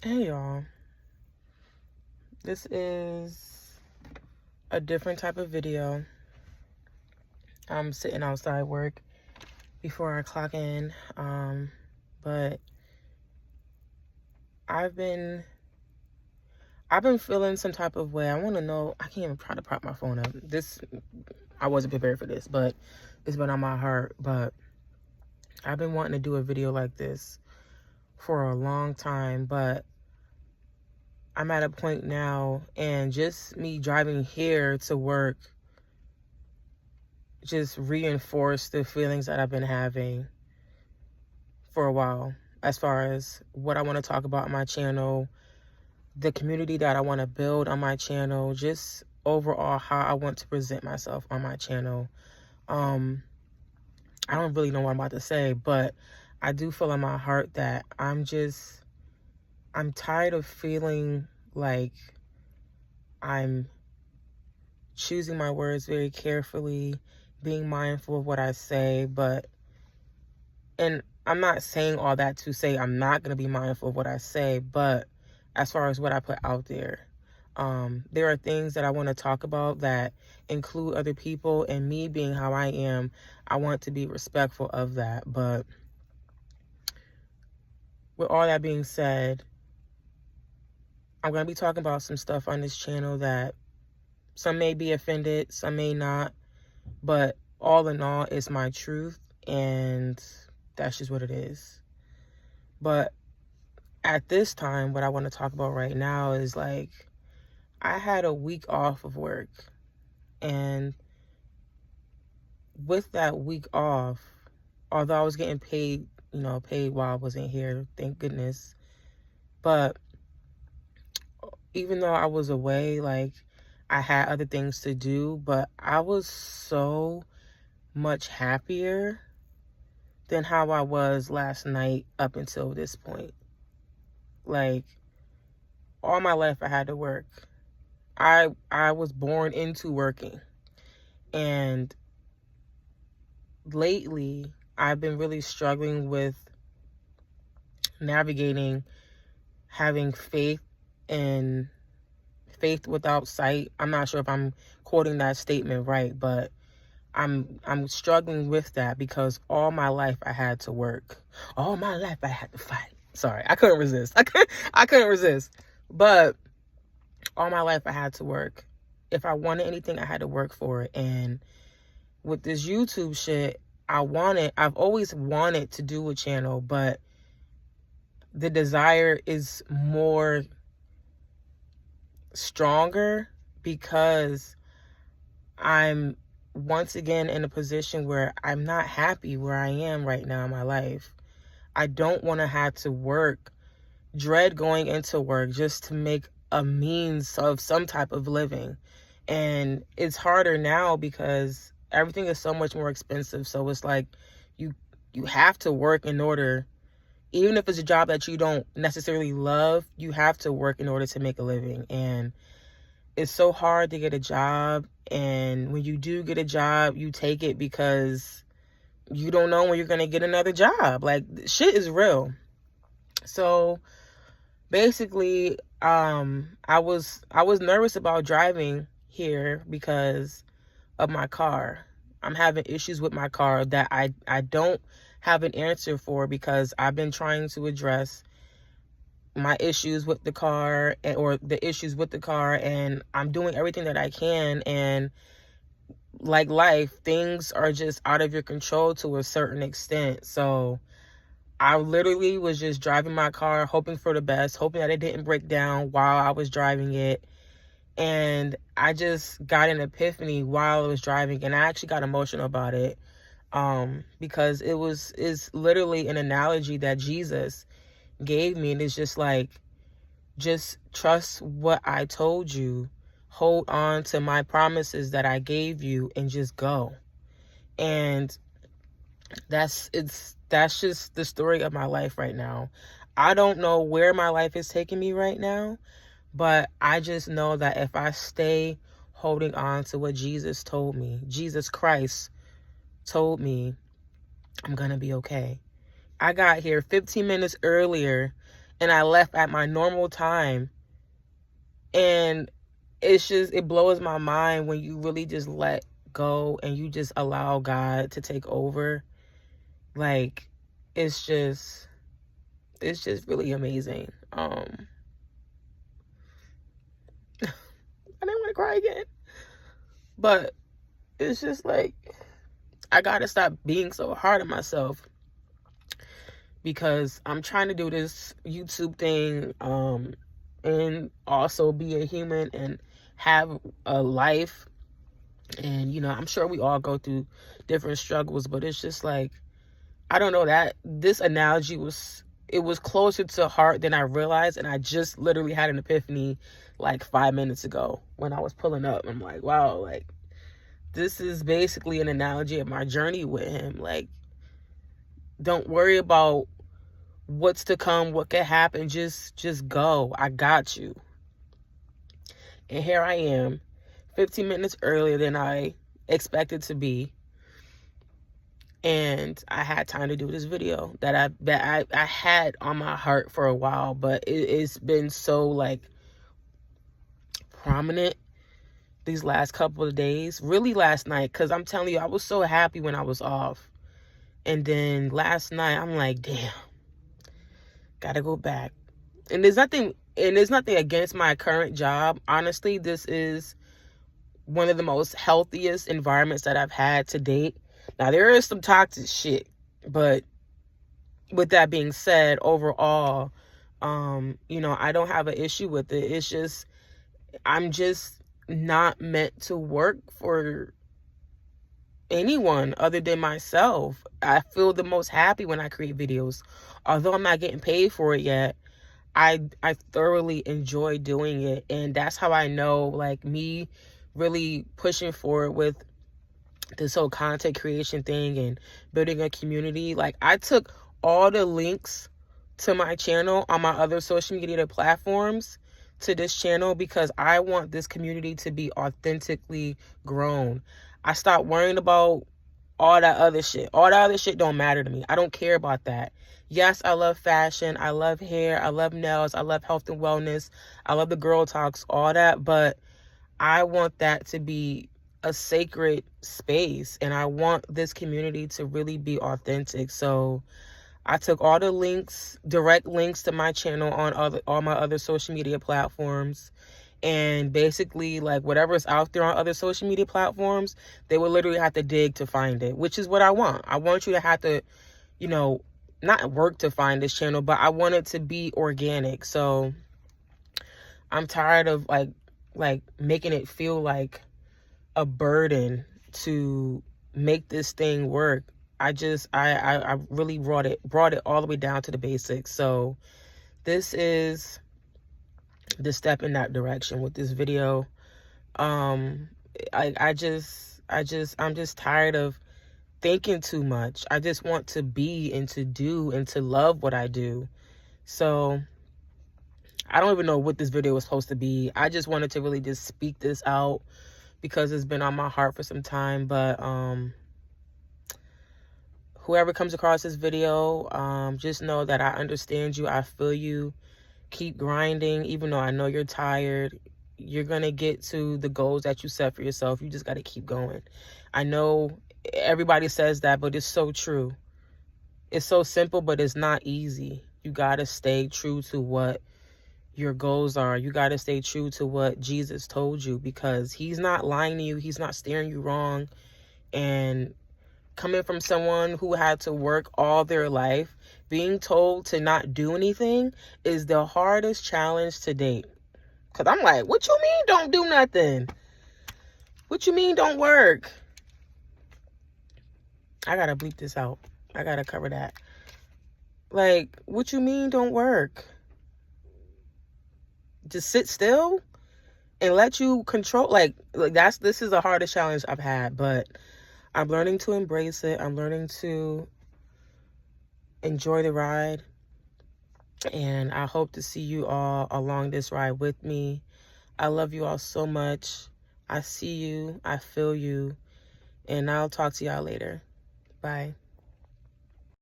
Hey y'all, this is a different type of video. I'm sitting outside work before I clock in, but I've been feeling some type of way. I want to know. I can't even try to prop my phone up. I wasn't prepared for this, but it's been on my heart. But I've been wanting to do a video like this for a long time, but I'm at a point now, and just me driving here to work just reinforced the feelings that I've been having for a while, as far as what I want to talk about on my channel, the community that I want to build on my channel, just overall how I want to present myself on my channel. I don't really know what I'm about to say, but I do feel in my heart that I'm tired of feeling like I'm choosing my words very carefully, being mindful of what I say, and I'm not saying all that to say I'm not going to be mindful of what I say, but as far as what I put out there, there are things that I want to talk about that include other people, and me being how I am, I want to be respectful of that. But with all that being said, I'm going to be talking about some stuff on this channel that some may be offended, some may not, but all in all, it's my truth, and that's just what it is. But at this time, what I want to talk about right now is, like, I had a week off of work, and with that week off, although I was getting paid while I wasn't here, thank goodness, but even though I was away, like, I had other things to do, but I was so much happier than how I was last night up until this point. Like, all my life I had to work. I was born into working. And lately, I've been really struggling with navigating having faith without sight. I'm not sure if I'm quoting that statement right, but I'm struggling with that because all my life I had to work. All my life I had to fight. Sorry, I couldn't resist. I couldn't resist. But all my life I had to work. If I wanted anything, I had to work for it. And with this YouTube shit, I've always wanted to do a channel, but the desire is more stronger because I'm once again in a position where I'm not happy where I am right now in my life. I don't want to have to dread going into work just to make a means of some type of living. And it's harder now because everything is so much more expensive. So it's like you have to work in order, even if it's a job that you don't necessarily love, you have to work in order to make a living. And it's so hard to get a job. And when you do get a job, you take it because you don't know when you're going to get another job. Like, shit is real. So basically, I was nervous about driving here because of my car. I'm having issues with my car that I don't have an answer for, because I've been trying to address my issues with the car, or the issues with the car, and I'm doing everything that I can. And like life, things are just out of your control to a certain extent. So I literally was just driving my car, hoping for the best, hoping that it didn't break down while I was driving it. And I just got an epiphany while I was driving, and I actually got emotional about it, because it's literally an analogy that Jesus gave me. And it's just like, just trust what I told you, hold on to my promises that I gave you, and just go. And that's just the story of my life right now. I don't know where my life is taking me right now, but I just know that if I stay holding on to what Jesus told me, Jesus Christ told me, I'm gonna be okay. I got here 15 minutes earlier, and I left at my normal time. And it blows my mind when you really just let go and you just allow God to take over. Like, it's just really amazing. I didn't want to cry again, but it's just like, I gotta stop being so hard on myself, because I'm trying to do this YouTube thing, and also be a human and have a life. And, you know, I'm sure we all go through different struggles, but it's just like, I don't know, that this analogy was closer to heart than I realized. And I just literally had an epiphany like 5 minutes ago when I was pulling up. I'm like, wow, like, this is basically an analogy of my journey with him. Like, don't worry about what's to come, what could happen. Just go. I got you. And here I am, 15 minutes earlier than I expected to be. And I had time to do this video that I had on my heart for a while, but it's been so like prominent these last couple of days. Really last night, because I'm telling you, I was so happy when I was off. And then last night, I'm like, damn, gotta go back. And there's nothing against my current job. Honestly, this is one of the most healthiest environments that I've had to date. Now, there is some toxic shit, but with that being said, overall, you know, I don't have an issue with it. It's just, I'm just not meant to work for anyone other than myself. I feel the most happy when I create videos. Although I'm not getting paid for it yet, I thoroughly enjoy doing it. And that's how I know, like, me really pushing forward with this whole content creation thing and building a community. Like, I took all the links to my channel on my other social media platforms to this channel because I want this community to be authentically grown. I stopped worrying about all that other shit. All that other shit don't matter to me. I don't care about that. Yes, I love fashion. I love hair. I love nails. I love health and wellness. I love the girl talks, all that. But I want that to be a sacred space, and I want this community to really be authentic. So I took all the links, direct links to my channel on all my other social media platforms, and basically, like, whatever's out there on other social media platforms, they will literally have to dig to find it, which is what I want. I want you to have to, you know, not work to find this channel, but I want it to be organic. So I'm tired of like making it feel like a burden to make this thing work. I really brought it all the way down to the basics. So this is the step in that direction with this video. I'm just tired of thinking too much. I just want to be and to do and to love what I do. So I don't even know what this video was supposed to be. I just wanted to really just speak this out because it's been on my heart for some time. But whoever comes across this video, just know that I understand you. I feel you. Keep grinding, even though I know you're tired. You're gonna get to the goals that you set for yourself. You just got to keep going. I know everybody says that, but it's so true. It's so simple, but it's not easy. You got to stay true to what your goals are. You got to stay true to what Jesus told you, because he's not lying to you. He's not steering you wrong. And coming from someone who had to work all their life, being told to not do anything is the hardest challenge to date. Because I'm like, what you mean don't do nothing? What you mean don't work? I got to bleep this out. I got to cover that. Like, what you mean don't work? Just sit still and let you control. Like this is the hardest challenge I've had, but I'm learning to embrace it. I'm learning to enjoy the ride. And I hope to see you all along this ride with me. I love you all so much. I see you. I feel you. And I'll talk to y'all later. Bye.